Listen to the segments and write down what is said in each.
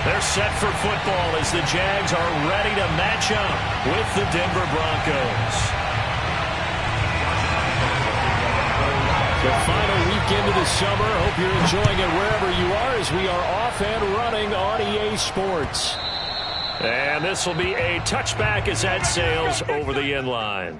They're set for football as the Jags are ready to match up with the Denver Broncos. The final weekend of the summer. Hope you're enjoying it wherever you are as we are off and running on EA Sports. And this will be a touchback as that sails over the end line.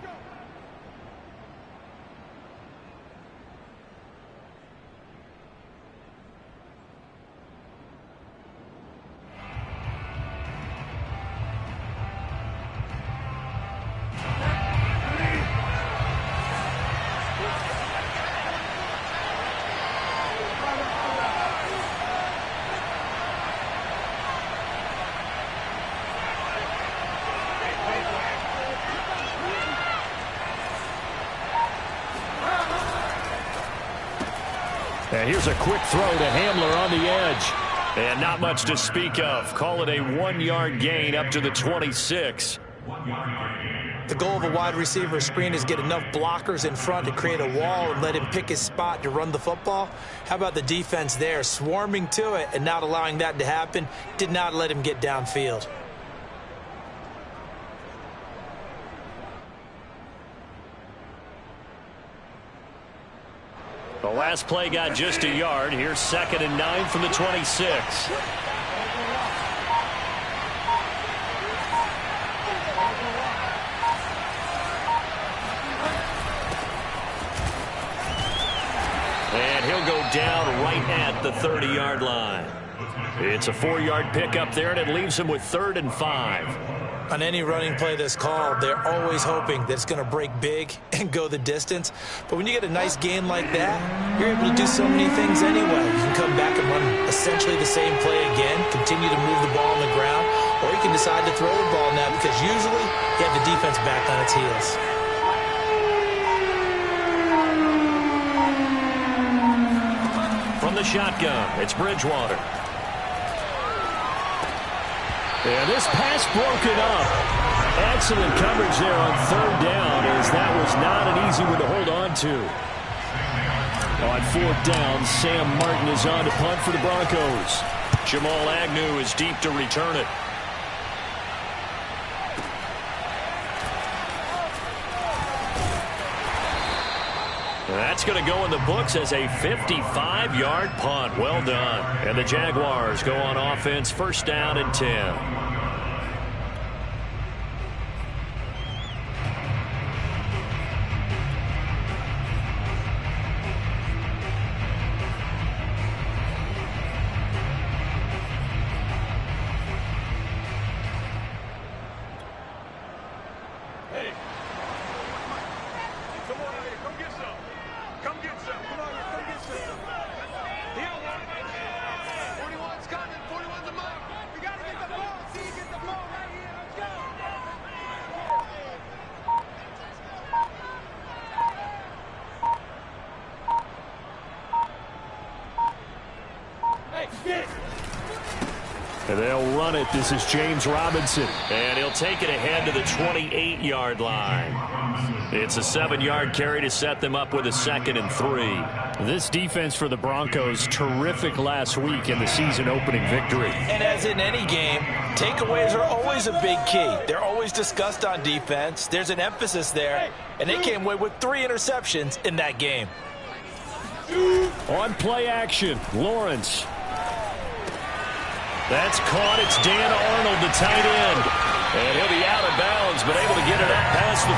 And here's a quick throw to Hamler on the edge. And not much to speak of. Call it a 1-yard gain up to the 26. The goal of a wide receiver screen is get enough blockers in front to create a wall and let him pick his spot to run the football. How about the defense there, swarming to it and not allowing that to happen? Did not let him get downfield. The last play got just a yard. Here's 2nd and 9 from the 26. And he'll go down right at the 30-yard line. It's a 4-yard pickup there, and it leaves him with 3rd and 5. On any running play that's called, they're always hoping that it's going to break big and go the distance. But when you get a nice gain like that, you're able to do so many things anyway. You can come back and run essentially the same play again, continue to move the ball on the ground, or you can decide to throw the ball now because usually you have the defense back on its heels. From the shotgun, it's Bridgewater. And this pass broken up. Excellent coverage there on 3rd down, as that was not an easy one to hold on to. On 4th down, Sam Martin is on to punt for the Broncos. Jamal Agnew is deep to return it. That's going to go in the books as a 55-yard punt. Well done. And the Jaguars go on offense, 1st down and 10. And they'll run it. This is James Robinson. And he'll take it ahead to the 28-yard line. It's a 7-yard carry to set them up with a 2nd and 3. This defense for the Broncos, terrific last week in the season-opening victory. And as in any game, takeaways are always a big key. They're always discussed on defense. There's an emphasis there, and they came away with 3 interceptions in that game. On play action, Lawrence. That's caught. It's Dan Arnold, the tight end. And he'll be out of bounds, but able to get it up past the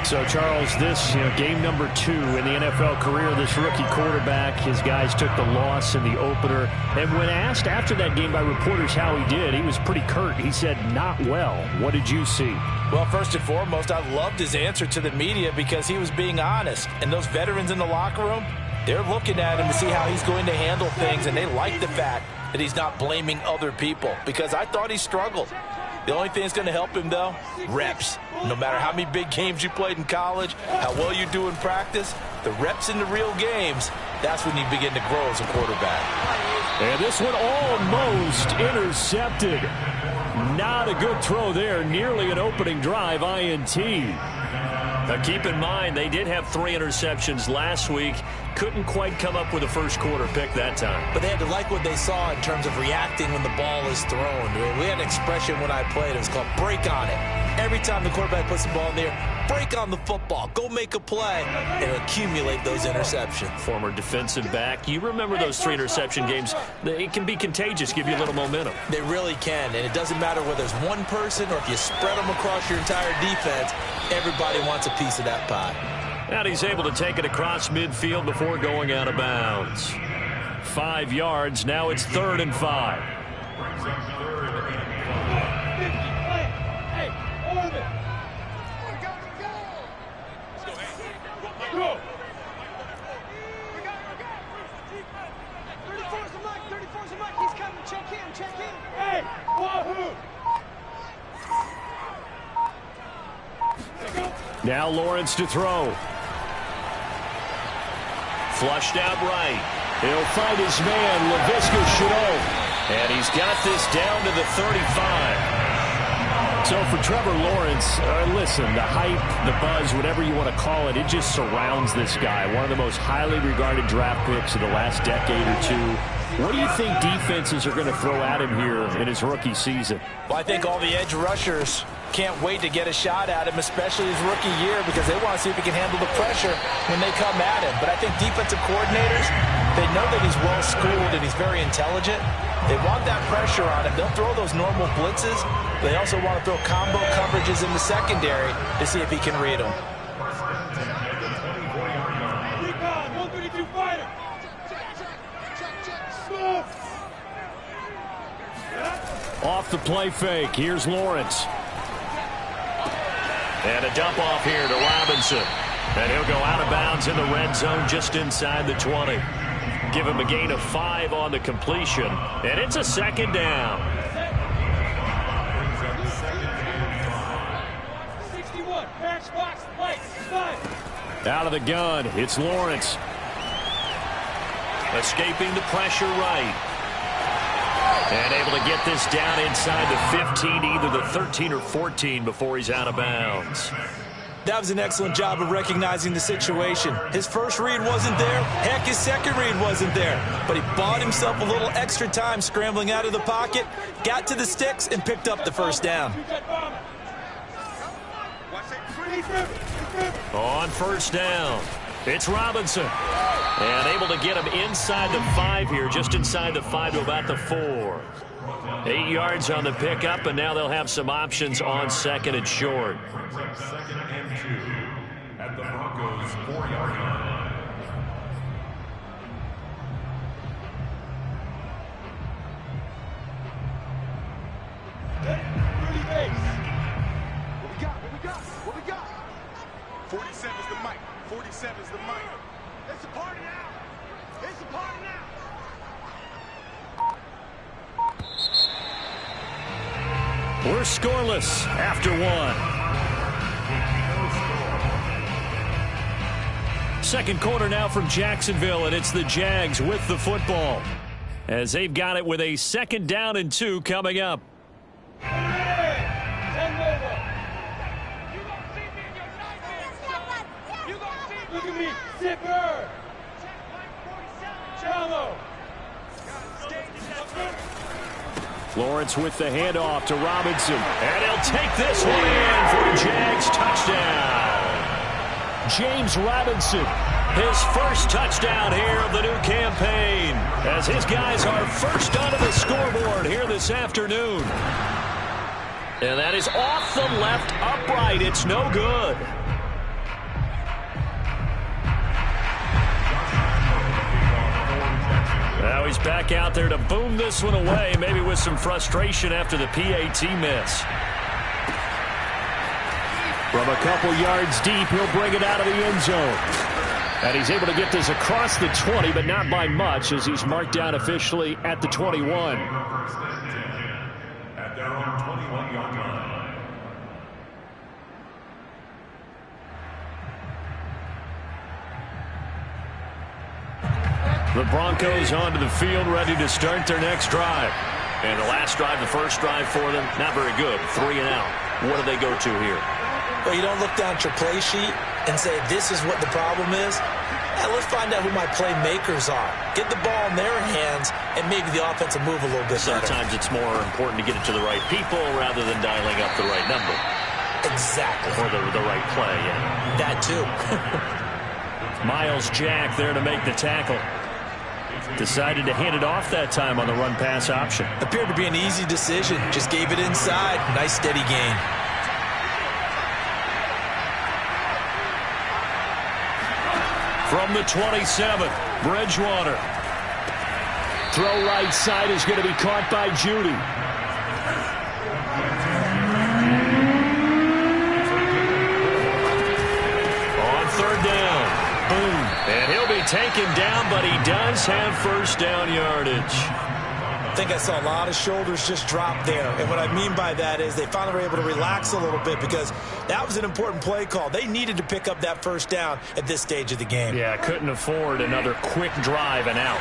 45. So, Charles, this game number 2 in the NFL career of this rookie quarterback. His guys took the loss in the opener. And when asked after that game by reporters how he did, he was pretty curt. He said, not well. What did you see? Well, first and foremost, I loved his answer to the media because he was being honest. And those veterans in the locker room, they're looking at him to see how he's going to handle things, and they like the fact that he's not blaming other people because I thought he struggled. The only thing that's going to help him, though, reps. No matter how many big games you played in college, how well you do in practice, the reps in the real games, that's when you begin to grow as a quarterback. And this one almost intercepted. Not a good throw there. Nearly an opening drive INT. Now keep in mind, they did have 3 interceptions last week. couldn't quite come up with a first quarter pick that time. But they had to like what they saw in terms of reacting when the ball is thrown. We had an expression when I played. It was called break on it. Every time the quarterback puts the ball in the air, break on the football. Go make a play and accumulate those interceptions. Former defensive back. You remember those 3 interception games. It can be contagious, give you a little momentum. They really can, and it doesn't matter whether it's one person or if you spread them across your entire defense. Everybody wants a piece of that pie. And he's able to take it across midfield before going out of bounds. 5 yards. Now it's 3rd and 5. Now Lawrence to throw. Flushed out right. He'll find his man, LaVisca Chenault. And he's got this down to the 35. So for Trevor Lawrence, listen, the hype, the buzz, whatever you want to call it, it just surrounds this guy. One of the most highly regarded draft picks of the last decade or two. What do you think defenses are going to throw at him here in his rookie season? Well, I think all the edge rushers can't wait to get a shot at him, especially his rookie year, because they want to see if he can handle the pressure when they come at him. But I think defensive coordinators, they know that he's well-schooled and he's very intelligent. They want that pressure on him. They'll throw those normal blitzes. They also want to throw combo coverages in the secondary to see if he can read them. Off the play fake. Here's Lawrence. And a dump off here to Robinson. And he'll go out of bounds in the red zone just inside the 20. Give him a gain of 5 on the completion. And it's a 2nd down. 61. Out of the gun. It's Lawrence. Escaping the pressure right. And able to get this down inside the 15, either the 13 or 14 before he's out of bounds. That was an excellent job of recognizing the situation. His first read wasn't there. Heck, his second read wasn't there. But he bought himself a little extra time scrambling out of the pocket, got to the sticks, and picked up the first down. On first down, it's Robinson. And able to get him inside the 5 here, just inside the 5 to about the 4. 8 yards on the pickup, and now they'll have some options on 2nd and short. 2nd and 2 at the Broncos' 4-yard line. What we got? 47's the mic. 47's the mic. It's a party now. It's a party now. We're scoreless after 1. Second quarter now from Jacksonville, and it's the Jags with the football, as they've got it with a 2nd down and 2 coming up. Look at me, Zipper! Jello! Lawrence with the handoff to Robinson, and he'll take this one in for a Jags touchdown. James Robinson, his first touchdown here of the new campaign, as his guys are first onto the scoreboard here this afternoon. And that is off the left upright. It's no good. Now he's back out there to boom this one away, maybe with some frustration after the PAT miss. From a couple yards deep, he'll bring it out of the end zone. And he's able to get this across the 20, but not by much, as he's marked down officially at the 21. At their own 21-yard line. The Broncos onto the field, ready to start their next drive. And the last drive, the first drive for them, not very good. 3 and out. What do they go to here? Well, you don't look down at your play sheet and say, this is what the problem is. And let's find out who my playmakers are. Get the ball in their hands, and maybe the offense will move a little bit better. Sometimes it's more important to get it to the right people rather than dialing up the right number. Exactly. Or the right play, yeah. That too. Miles Jack there to make the tackle. Decided to hand it off that time on the run-pass option. Appeared to be an easy decision. Just gave it inside. Nice steady gain. From the 27, Bridgewater. Throw right side is going to be caught by Judy. On third down. Boom. And he'll be taken down, but he does have first down yardage. I think I saw a lot of shoulders just drop there. And what I mean by that is they finally were able to relax a little bit because that was an important play call. They needed to pick up that first down at this stage of the game. Yeah, couldn't afford another quick drive and out.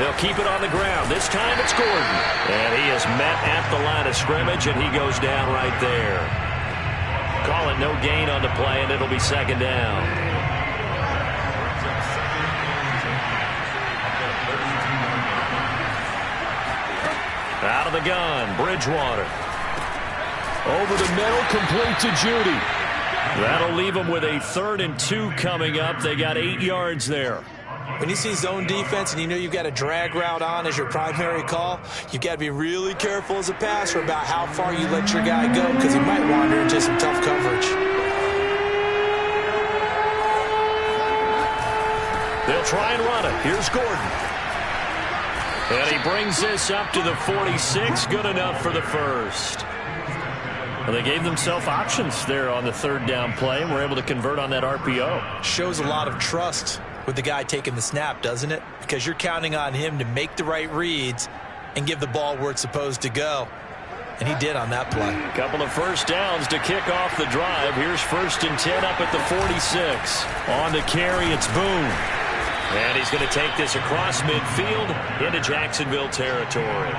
They'll keep it on the ground. This time it's Gordon. And he is met at the line of scrimmage, and he goes down right there. Call it no gain on the play, and it'll be second down. Out of the gun, Bridgewater. Over the middle, complete to Judy. That'll leave them with a 3rd and 2 coming up. They got 8 yards there. When you see zone defense and you know you've got a drag route on as your primary call, you've got to be really careful as a passer about how far you let your guy go because he might wander into some tough coverage. They'll try and run it. Here's Gordon. And he brings this up to the 46. Good enough for the first. Well, they gave themselves options there on the 3rd down play and were able to convert on that RPO. Shows a lot of trust with the guy taking the snap, doesn't it? Because you're counting on him to make the right reads and give the ball where it's supposed to go. And he did on that play. A couple of first downs to kick off the drive. Here's 1st and 10 up at the 46. On the carry, it's Boone. And he's going to take this across midfield into Jacksonville territory.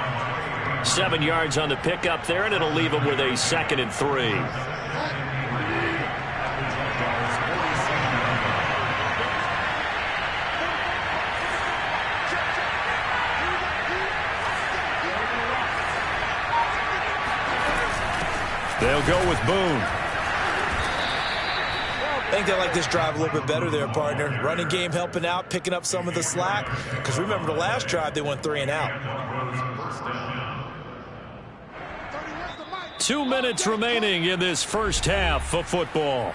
7 yards on the pickup there, and it'll leave him with a 2nd and 3. They'll go with Boone. I think they like this drive a little bit better there, partner. Running game helping out, picking up some of the slack. Because remember the last drive, they went 3 and out. 2 minutes remaining in this first half of football.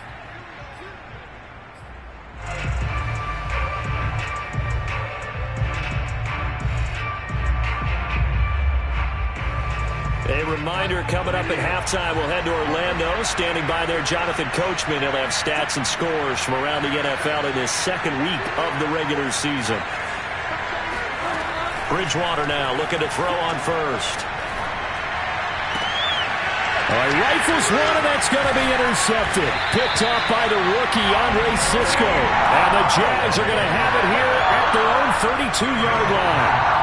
A reminder coming up at halftime, we'll head to Orlando. Standing by there, Jonathan Coachman. He'll have stats and scores from around the NFL in his 2nd week of the regular season. Bridgewater now looking to throw on first. Rifles one, and that's going to be intercepted. Picked off by the rookie, Andre Sisco. And the Jags are going to have it here at their own 32-yard line.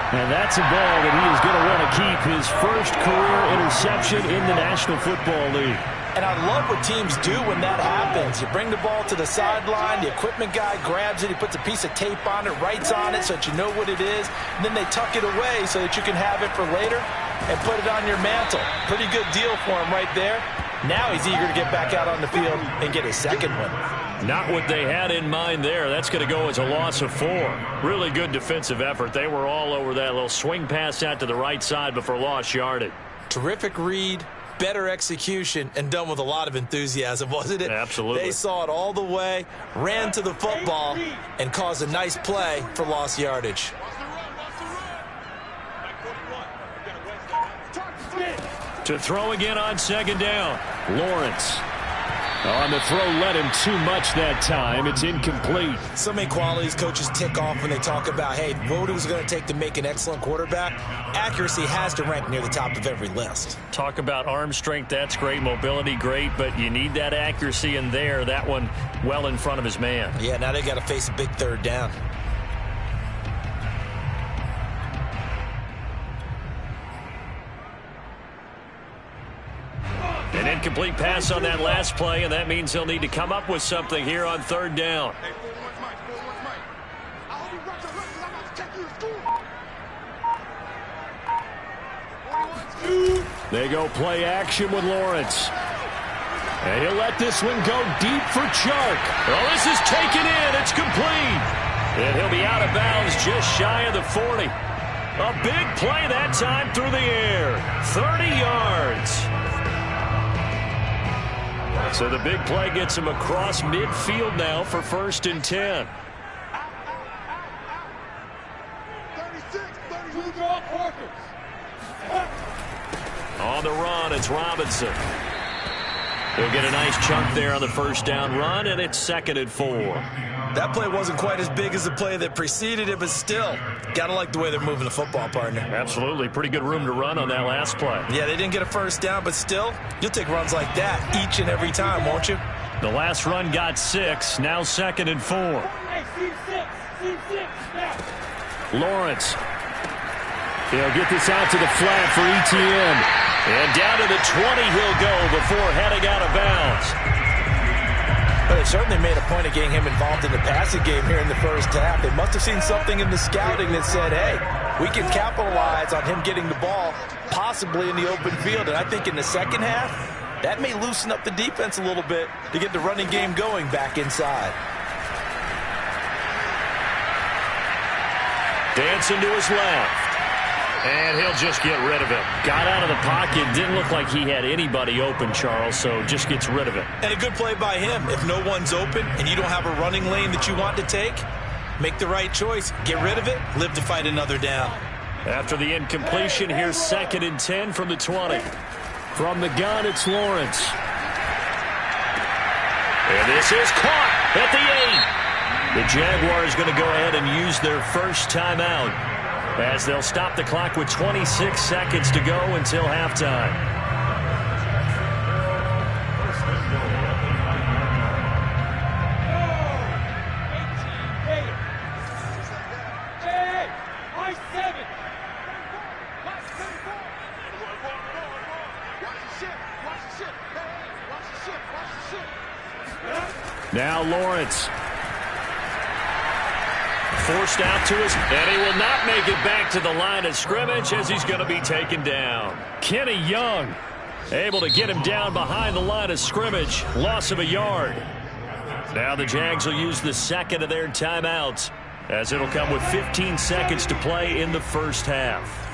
And that's a ball that he is going to want to keep, his first career interception in the National Football League. And I love what teams do when that happens. You bring the ball to the sideline, the equipment guy grabs it, he puts a piece of tape on it, writes on it so that you know what it is, and then they tuck it away so that you can have it for later and put it on your mantle. Pretty good deal for him right there. Now he's eager to get back out on the field and get his 2nd one. Not what they had in mind there. That's going to go as a loss of 4. Really good defensive effort. They were all over that little swing pass out to the right side before lost yardage. Terrific read, better execution, and done with a lot of enthusiasm, wasn't it? Absolutely. They saw it all the way, ran to the football, and caused a nice play for lost yardage. To throw again on 2nd down. Lawrence. On the throw, led him too much that time. It's incomplete. So many qualities coaches tick off when they talk about, hey, what it was going to take to make an excellent quarterback. Accuracy has to rank near the top of every list. Talk about arm strength, that's great. Mobility, great, but you need that accuracy in there. That one well in front of his man. Yeah, now they got to face a big 3rd down. And incomplete pass on that last play, and that means they'll need to come up with something here on third down. Hey, 4-1's Mike. 4-1's Mike. I hope you rush because I'm about to take you to school. 41's 2. They go play action with Lawrence. And he'll let this one go deep for Chark. Oh, this is taken in. It's complete. And he'll be out of bounds just shy of the 40. A big play that time through the air. 30 yards. So the big play gets him across midfield now for 1st and 10. 36, 32 draw Parker. On the run, it's Robinson. He'll get a nice chunk there on the first down run, and it's 2nd and 4. That play wasn't quite as big as the play that preceded it, but still, gotta like the way they're moving the football, partner. Absolutely. Pretty good room to run on that last play. Yeah, they didn't get a first down, but still, you'll take runs like that each and every time, won't you? The last run got 6, now 2nd and 4. Lawrence. He'll get this out to the flat for ETN. And down to the 20 he'll go before heading out of bounds. But they certainly made a point of getting him involved in the passing game here in the first half. They must have seen something in the scouting that said, hey, we can capitalize on him getting the ball possibly in the open field. And I think in the second half, that may loosen up the defense a little bit to get the running game going back inside. Dancing to his left. And he'll just get rid of it. Got out of the pocket. Didn't look like he had anybody open, Charles, so just gets rid of it. And a good play by him. If no one's open and you don't have a running lane that you want to take, make the right choice. Get rid of it. Live to fight another down. After the incompletion, here's 2nd and 10 from the 20. From the gun, it's Lawrence. And this is caught at the 8. The Jaguars going to go ahead and use their first timeout, as they'll stop the clock with 26 seconds to go until halftime. Now Lawrence. Forced out to his, and he will not make it back to the line of scrimmage as he's going to be taken down. Kenny Young able to get him down behind the line of scrimmage. Loss of a yard. Now the Jags will use the second of their timeouts, as it'll come with 15 seconds to play in the first half.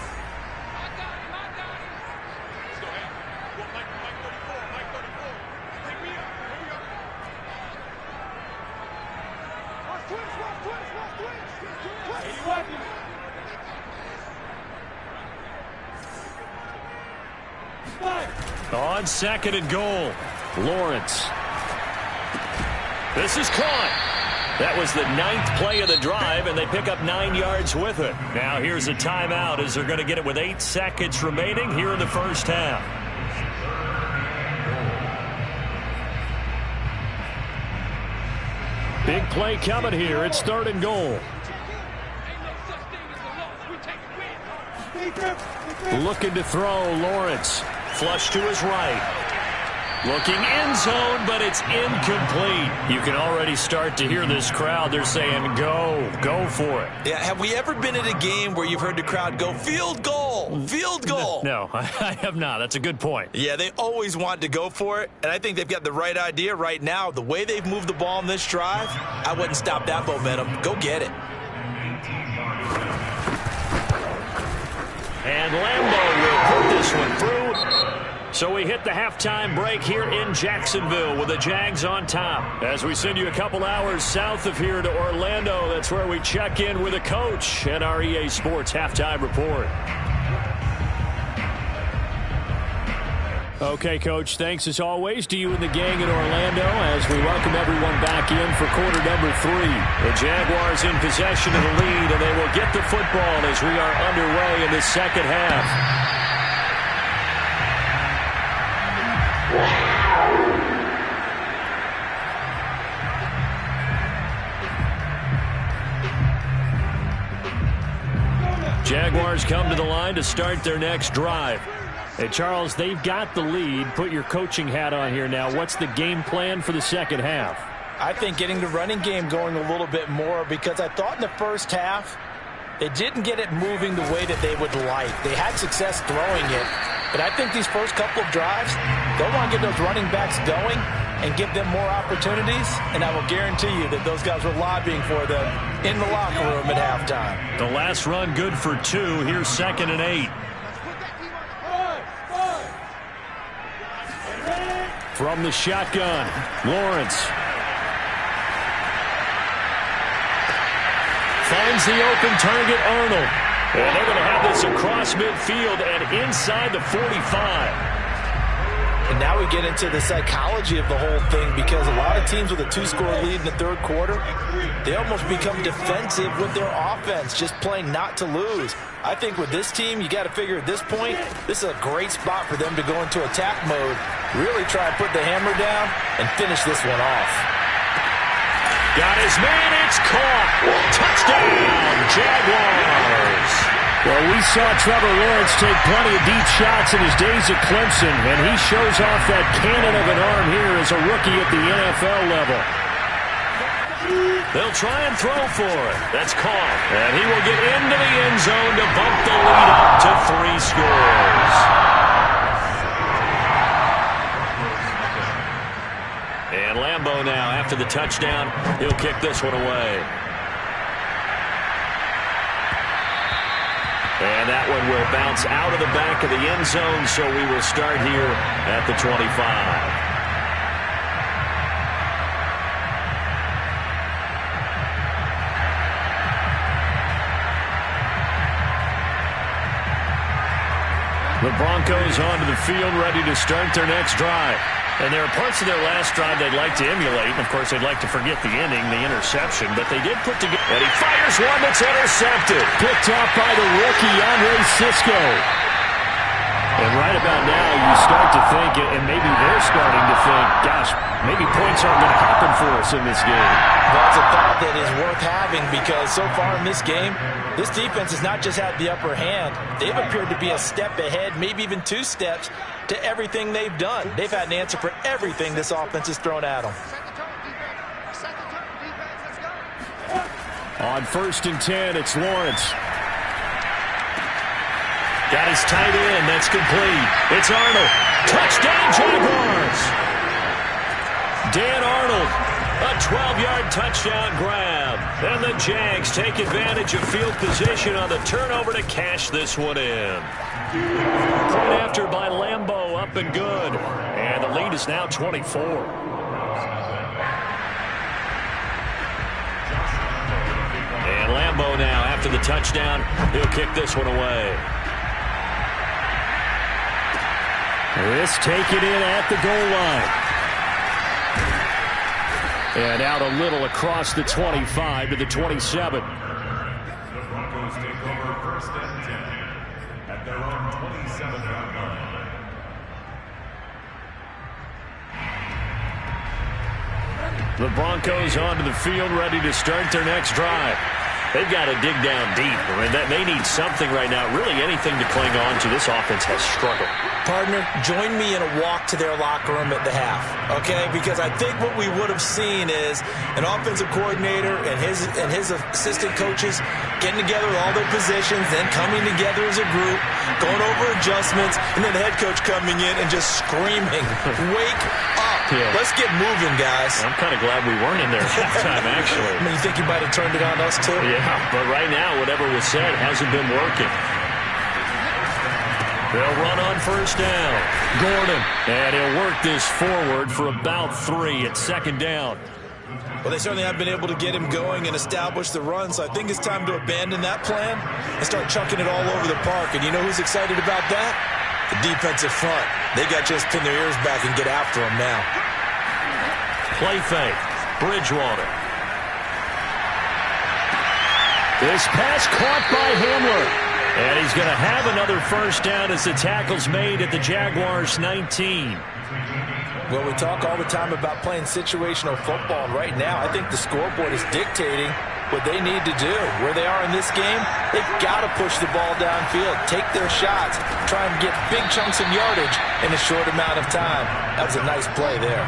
On 2nd and goal, Lawrence. This is caught. That was the 9th play of the drive, and they pick up 9 yards with it. Now here's a timeout as they're going to get it with 8 seconds remaining here in the first half. Big play coming here. It's 3rd and goal. Looking to throw, Lawrence. Flush to his right. Looking end zone, but it's incomplete. You can already start to hear this crowd. They're saying, go for it. Yeah, have we ever been at a game where you've heard the crowd go, field goal, field goal? No, I have not. That's a good point. Yeah, they always want to go for it, and I think they've got the right idea right now. The way they've moved the ball in this drive, I wouldn't stop that momentum. Go get it. And Lambeau will put this one through. So we hit the halftime break here in Jacksonville with the Jags on top. As we send you a couple hours south of here to Orlando, that's where we check in with a coach and our EA Sports halftime report. Okay, Coach, thanks as always to you and the gang in Orlando as we welcome everyone back in for quarter number 3. The Jaguars in possession of the lead, and they will get the football as we are underway in the second half. Jaguars come to the line to start their next drive. Hey, Charles, they've got the lead. Put your coaching hat on here now. What's the game plan for the second half? I think getting the running game going a little bit more, because I thought in the first half they didn't get it moving the way that they would like. They had success throwing it, but I think these first couple of drives, they'll want to get those running backs going and give them more opportunities, and I will guarantee you that those guys were lobbying for them in the locker room at halftime. The last run good for 2. Here's 2nd and 8. From the shotgun, Lawrence. Finds the open target, Arnold. And they're going to have this across midfield and inside the 45. And now we get into the psychology of the whole thing, because a lot of teams with a 2-score lead in the third quarter, they almost become defensive with their offense, just playing not to lose. I think with this team, you got to figure at this point, this is a great spot for them to go into attack mode, really try and put the hammer down and finish this one off. Got his man, it's caught. Touchdown, Jaguars. Well, we saw Trevor Lawrence take plenty of deep shots in his days at Clemson, and he shows off that cannon of an arm here as a rookie at the NFL level. They'll try and throw for it. That's caught. And he will get into the end zone to bump the lead up to 3 scores. And Lambeau now, after the touchdown, he'll kick this one away. And that one will bounce out of the back of the end zone, so we will start here at the 25. The Broncos onto the field, ready to start their next drive. And there are parts of their last drive they'd like to emulate. And, of course, they'd like to forget the ending, the interception. But they did put together. And he fires one that's intercepted. Picked off by the rookie, Andre Cisco. And right about now, you start to think, and maybe they're starting to think, gosh, maybe points aren't going to happen for us in this game. That's a thought that is worth having, because so far in this game, this defense has not just had the upper hand. They've appeared to be a step ahead, maybe even 2 steps, to everything they've done. They've had an answer for everything this offense has thrown at them. On 1st and 10, it's Lawrence. Got his tight end. That's complete. It's Arnold. Touchdown, Jaguars. Dan Arnold, a 12-yard touchdown grab. And the Jags take advantage of field position on the turnover to cash this one in. Point after by Lambeau, up and good. And the lead is now 24. And Lambeau now, after the touchdown, he'll kick this one away. This taken in at the goal line. And out a little across the 25 to the 27. The Broncos take over 1st and 10 at their own 27-yard line. The Broncos onto the field, ready to start their next drive. They've got to dig down deep. I mean, they need something right now, really anything to cling on to. This offense has struggled. Partner, join me in a walk to their locker room at the half, okay? Because I think what we would have seen is an offensive coordinator and his assistant coaches getting together with all their positions, then coming together as a group, going over adjustments, and then the head coach coming in and just screaming, "Wake up. Yeah. Let's get moving, guys." I'm kind of glad we weren't in there at halftime, actually. I mean, you think you might have turned it on us, too? Yeah, but right now, whatever was said hasn't been working. They'll run on 1st down. Gordon. And he'll work this forward for about 3 at 2nd down. Well, they certainly have been able to get him going and establish the run, so I think it's time to abandon that plan and start chucking it all over the park. And you know who's excited about that? The defensive front. They got to just pin their ears back and get after him now. Play fake. Bridgewater. This pass caught by Hamler. And he's going to have another 1st down as the tackle's made at the Jaguars' 19. Well, we talk all the time about playing situational football, and right now I think the scoreboard is dictating what they need to do. Where they are in this game, they've got to push the ball downfield, take their shots, try and get big chunks of yardage in a short amount of time. That was a nice play there.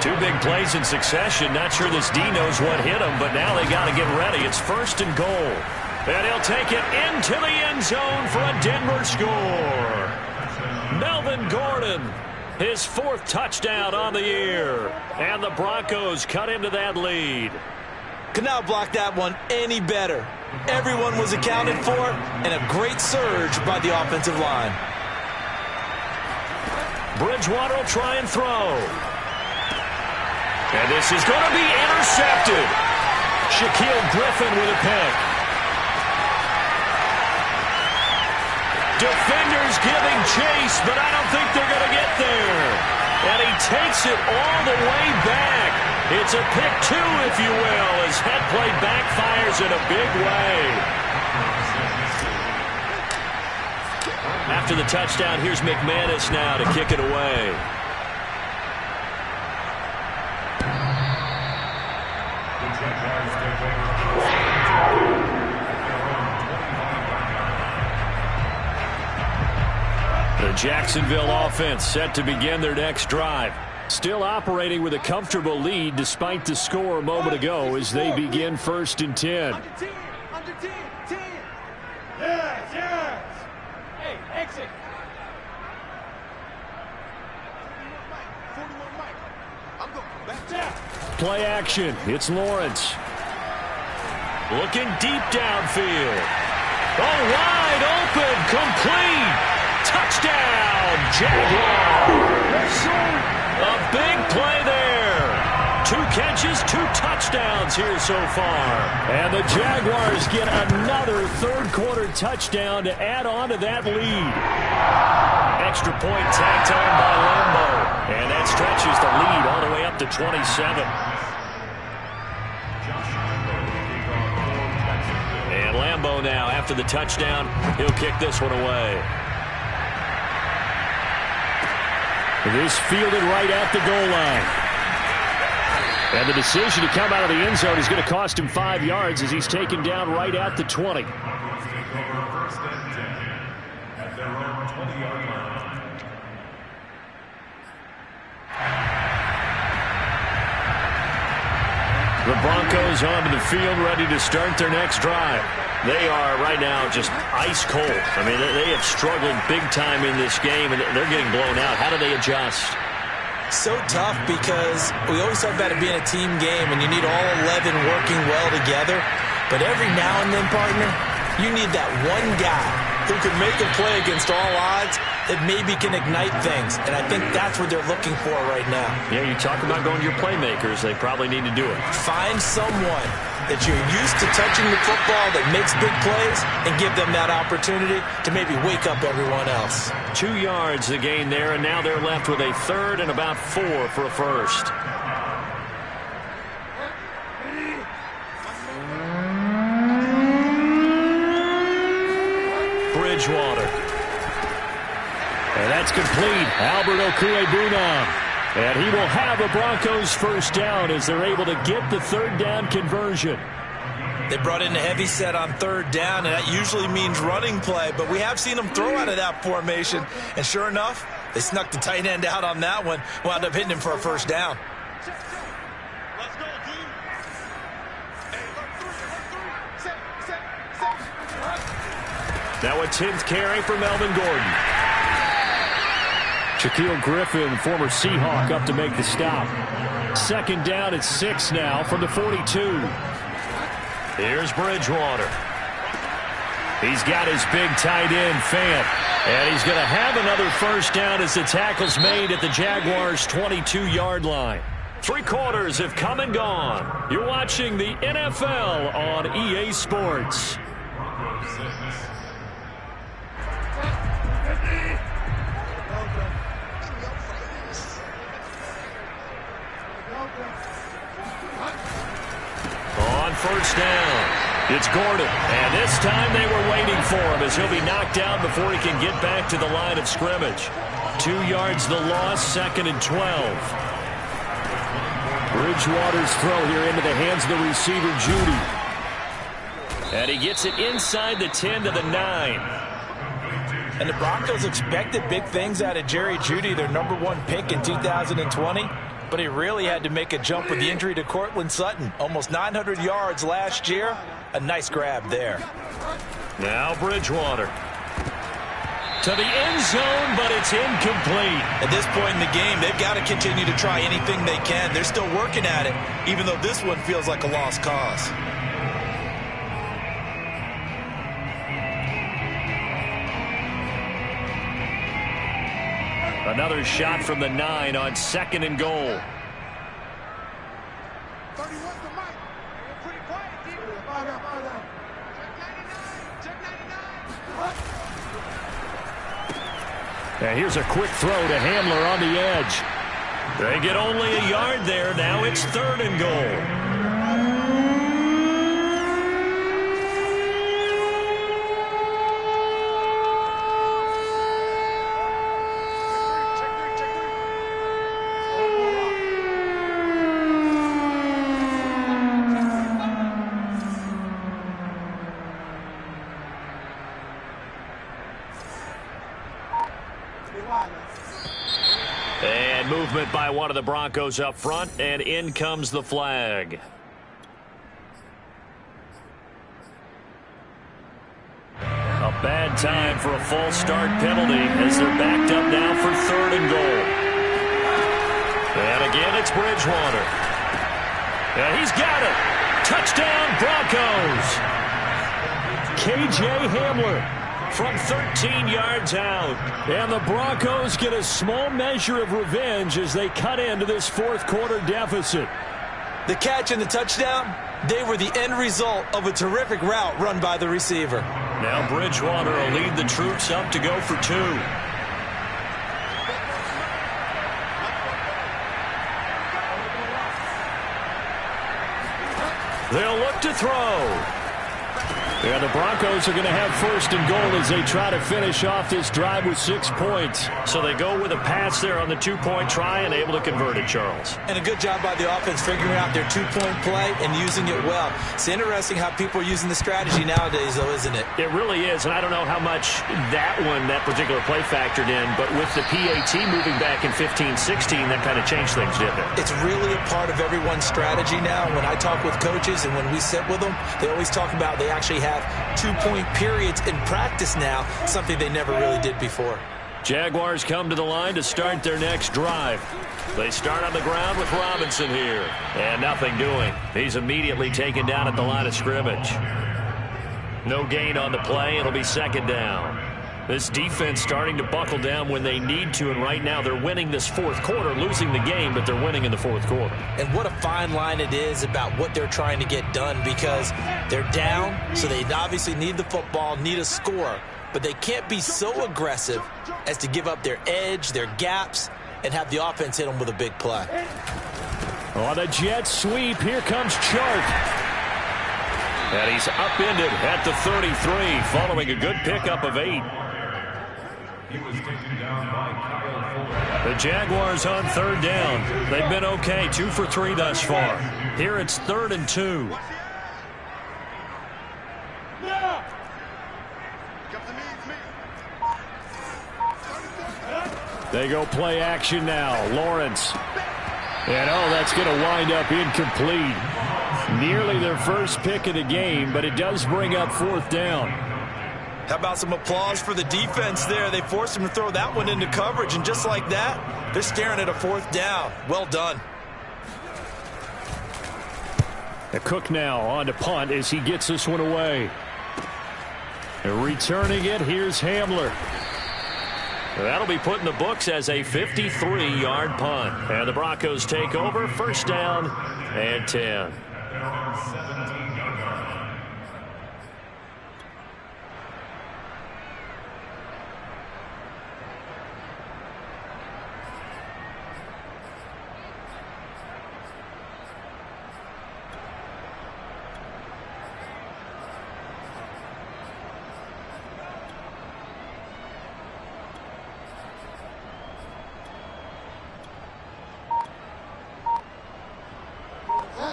2 big plays in succession. Not sure this D knows what hit him, but now they got to get ready. It's 1st and goal. And he'll take it into the end zone for a Denver score. Melvin Gordon, his 4th touchdown on the year. And the Broncos cut into that lead. Could not block that one any better. Everyone was accounted for, and a great surge by the offensive line. Bridgewater will try and throw. And this is going to be intercepted. Shaquille Griffin with a pick. Defenders giving chase, but I don't think they're going to get there. And he takes it all the way back. It's a pick 2, if you will, as head play backfires in a big way. After the touchdown, here's McManus now to kick it away. The Jacksonville offense set to begin their next drive. Still operating with a comfortable lead despite the score a moment ago as they begin 1st and 10. Under 10. Yes. Hey, exit. 41 Mike. I'm going back down. Play action. It's Lawrence. Looking deep downfield. Oh, wide open. Complete. Touchdown, Jaguars. A big play there. 2 catches, 2 touchdowns here so far. And the Jaguars get another 3rd-quarter touchdown to add on to that lead. Extra point tacked on by Lambo. And that stretches the lead all the way up to 27. And Lambo now, after the touchdown, he'll kick this one away. This fielded right at the goal line. And the decision to come out of the end zone is going to cost him 5 yards as he's taken down right at the 20. The Broncos onto the field ready to start their next drive. They are right now just ice cold. I mean, they have struggled big time in this game, and they're getting blown out. How do they adjust? So tough because we always talk about it being a team game, and you need all 11 working well together. But every now and then, partner, you need that one guy who can make a play against all odds that maybe can ignite things. And I think that's what they're looking for right now. Yeah, you talk about going to your playmakers. They probably need to do it. Find someone that you're used to touching the football that makes big plays and give them that opportunity to maybe wake up everyone else. 2 yards the gain there, and now they're left with a 3rd and about 4 for a 1st. Bridgewater. And that's complete. Albert Okwuegbunam. And he will have a Broncos 1st down as they're able to get the 3rd down conversion. They brought in a heavy set on 3rd down, and that usually means running play. But we have seen them throw out of that formation. And sure enough, they snuck the tight end out on that one. Wound up hitting him for a 1st down. Let's go, dude. Hey, Now a 10th carry for Melvin Gordon. Shaquille Griffin, former Seahawk, up to make the stop. 2nd down at 6 now from the 42. Here's Bridgewater. He's got his big tight end, Fant. And he's going to have another 1st down as the tackle's made at the Jaguars' 22-yard line. 3 quarters have come and gone. You're watching the NFL on EA Sports. On 1st down, it's Gordon. And this time they were waiting for him as he'll be knocked down before he can get back to the line of scrimmage. 2 yards the loss, 2nd and 12. Bridgewater's throw here into the hands of the receiver, Judy. And he gets it inside the 10 to the 9. And the Broncos expected big things out of Jerry Jeudy, their #1 pick in 2020. But he really had to make a jump with the injury to Cortland Sutton. Almost 900 yards last year. A nice grab there. Now Bridgewater. To the end zone, but it's incomplete. At this point in the game, they've got to continue to try anything they can. They're still working at it, even though this one feels like a lost cause. Another shot from the 9 on 2nd and goal. 31's the mic. Pretty quiet, D. Check 99. And here's a quick throw to Hamler on the edge. They get only a yard there. Now it's 3rd and goal. And movement by one of the Broncos up front, and in comes the flag. A bad time for a false start penalty as they're backed up now for 3rd and goal. And again, it's Bridgewater. And he's got it. Touchdown, Broncos. KJ Hamler from 13 yards out. And the Broncos get a small measure of revenge as they cut into this 4th quarter deficit. The catch and the touchdown, they were the end result of a terrific route run by the receiver. Now Bridgewater will lead the troops up to go for 2. They'll look to throw. And the Broncos are going to have 1st and goal as they try to finish off this drive with 6 points. So they go with a pass there on the 2-point try and able to convert it, Charles. And a good job by the offense figuring out their 2-point play and using it well. It's interesting how people are using the strategy nowadays, though, isn't it? It really is, and I don't know how much that particular play factored in, but with the PAT moving back in 15-16, that kind of changed things, didn't it? It's really a part of everyone's strategy now. When I talk with coaches and when we sit with them, they always talk about they actually have 2-point periods in practice now, something they never really did before. Jaguars come to the line to start their next drive. They start on the ground with Robinson here. And nothing doing. He's immediately taken down at the line of scrimmage. No gain on the play. It'll be 2nd down. This defense starting to buckle down when they need to, and right now they're winning this 4th quarter, losing the game, but they're winning in the 4th quarter. And what a fine line it is about what they're trying to get done, because they're down, so they obviously need the football, need a score, but they can't be so aggressive as to give up their edge, their gaps, and have the offense hit them with a big play. On a jet sweep, here comes Chark. And he's upended at the 33, following a good pickup of 8. He was taken down by Kyle Fuller. The Jaguars on 3rd down. They've been okay, 2 for 3 thus far. Here it's 3rd and 2. They go play action now. Lawrence. And that's going to wind up incomplete. Nearly their first pick of the game, but it does bring up 4th down. How about some applause for the defense there? They forced him to throw that one into coverage, and just like that, they're staring at a 4th down. Well done. The Cook now on to punt as he gets this one away. And returning it, here's Hamler. That'll be put in the books as a 53-yard punt. And the Broncos take over, 1st down and 10.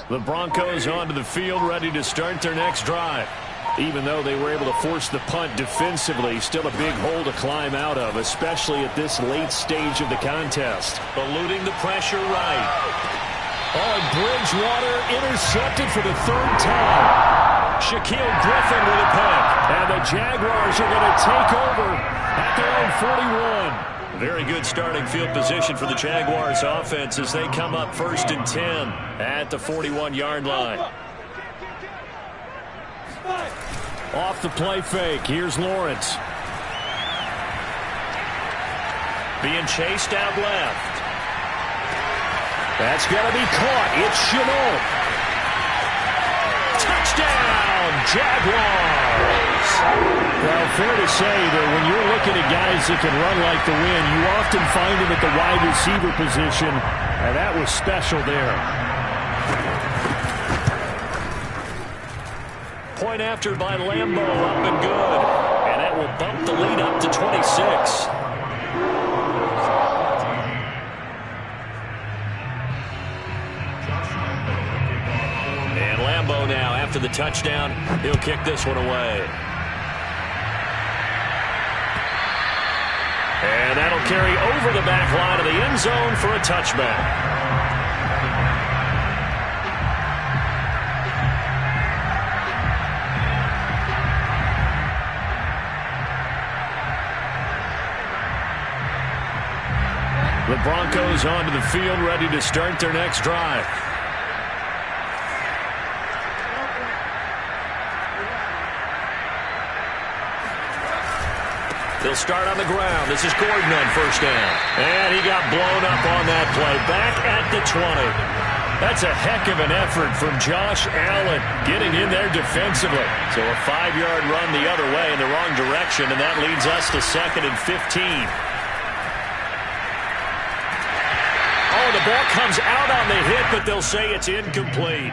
The Broncos onto the field, ready to start their next drive. Even though they were able to force the punt defensively, still a big hole to climb out of, especially at this late stage of the contest. Eluding the pressure right. Oh, and Bridgewater intercepted for the third time. Shaquille Griffin with a pick. And the Jaguars are going to take over at their own 41. Very good starting field position for the Jaguars offense as they come up 1st and 10 at the 41-yard line. Off the play fake. Here's Lawrence. Being chased out left. That's going to be caught. It's Chenault. Touchdown, Jaguars. Well, fair to say that when you're looking at guys that can run like the wind, you often find them at the wide receiver position, and that was special there. Point after by Lambeau, up and good. And that will bump the lead up to 26. And Lambeau now, after the touchdown, he'll kick this one away. And that'll carry over the back line of the end zone for a touchback. The Broncos onto the field, ready to start their next drive. They'll start on the ground. This is Gordon on first down. And he got blown up on that play. Back at the 20. That's a heck of an effort from Josh Allen getting in there defensively. So a 5-yard run the other way in the wrong direction, and that leads us to 2nd and 15. Oh, the ball comes out on the hit, but they'll say it's incomplete.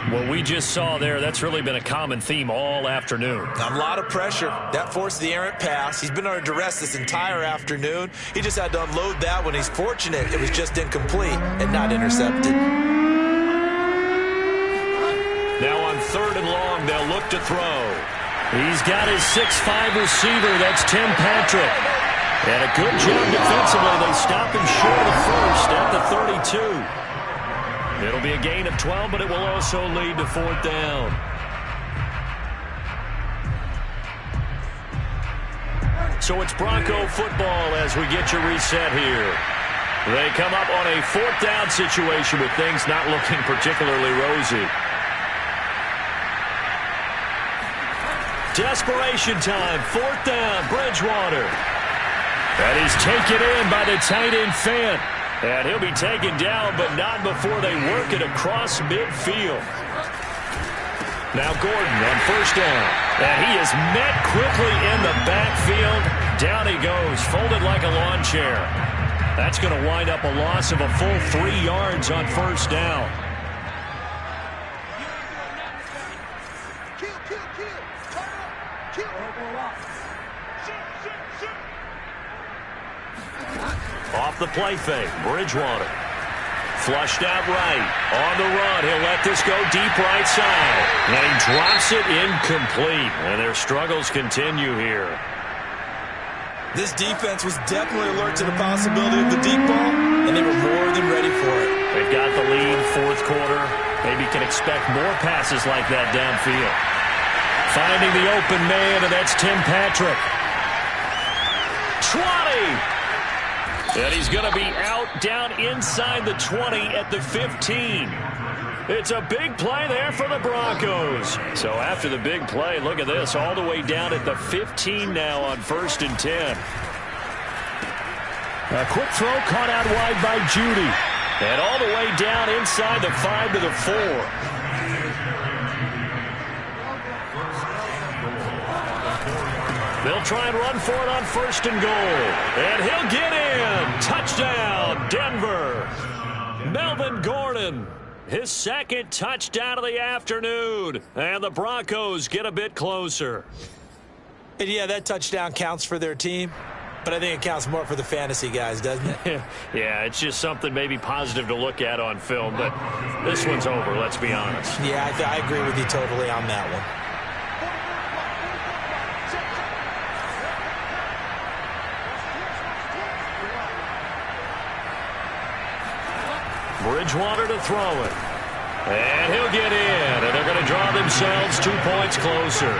What we just saw there, that's really been a common theme all afternoon. A lot of pressure. That forced the errant pass. He's been under duress this entire afternoon. He just had to unload that one. He's fortunate it was just incomplete and not intercepted. Now on 3rd and long, they'll look to throw. He's got his 6'5" receiver. That's Tim Patrick. And a good job defensively. They stop him short of the first at the 32. It'll be a gain of 12, but it will also lead to 4th down. So it's Bronco football as we get you reset here. They come up on a 4th down situation with things not looking particularly rosy. Desperation time. 4th down, Bridgewater. And he's taken in by the tight end Fant. And he'll be taken down, but not before they work it across midfield. Now Gordon on first down. And he is met quickly in the backfield. Down he goes, folded like a lawn chair. That's going to wind up a loss of a full 3 yards on first down. Off the play fake, Bridgewater. Flushed out right. On the run, he'll let this go deep right side. And he drops it incomplete. And their struggles continue here. This defense was definitely alert to the possibility of the deep ball, and they were more than ready for it. They've got the lead, 4th quarter. Maybe can expect more passes like that downfield. Finding the open man, and that's Tim Patrick. 20! And he's going to be out down inside the 20 at the 15. It's a big play there for the Broncos. So after the big play, look at this, all the way down at the 15 now on 1st and 10. A quick throw caught out wide by Judy. And all the way down inside the 5 to the 4. They'll try and run for it on 1st and goal. And he'll get in. Touchdown, Denver. Melvin Gordon, his 2nd touchdown of the afternoon. And the Broncos get a bit closer. And yeah, that touchdown counts for their team. But I think it counts more for the fantasy guys, doesn't it? Yeah, it's just something maybe positive to look at on film. But this one's over, let's be honest. Yeah, I agree with you totally on that one. Bridgewater to throw it. And he'll get in, and they're going to draw themselves 2 points closer.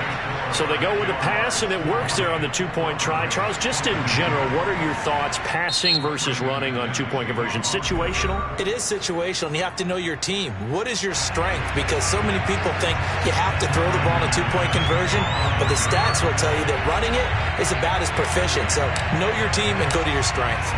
So they go with the pass, and it works there on the two-point try. Charles, just in general, what are your thoughts passing versus running on two-point conversion? Situational? It is situational, and you have to know your team. What is your strength? Because so many people think you have to throw the ball in a two-point conversion, but the stats will tell you that running it is about as proficient. So know your team and go to your strength.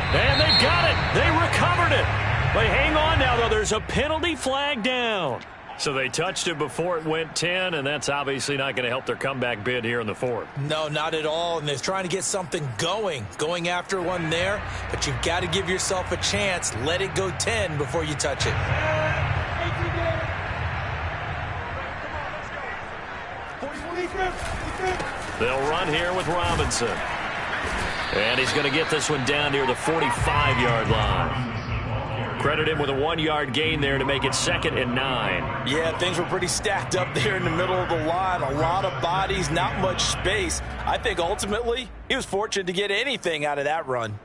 And they've got it. They recovered it. But hang on now, though. There's a penalty flag down. So they touched it before it went 10, and that's obviously not going to help their comeback bid here in the fourth. No, not at all. And they're trying to get something going after one there. But you've got to give yourself a chance. Let it go 10 before you touch it. They'll run here with Robinson. And he's going to get this one down near the 45-yard line. Credit him with a 1-yard gain there to make it 2nd and 9. Yeah, things were pretty stacked up there in the middle of the line. A lot of bodies, not much space. I think ultimately he was fortunate to get anything out of that run.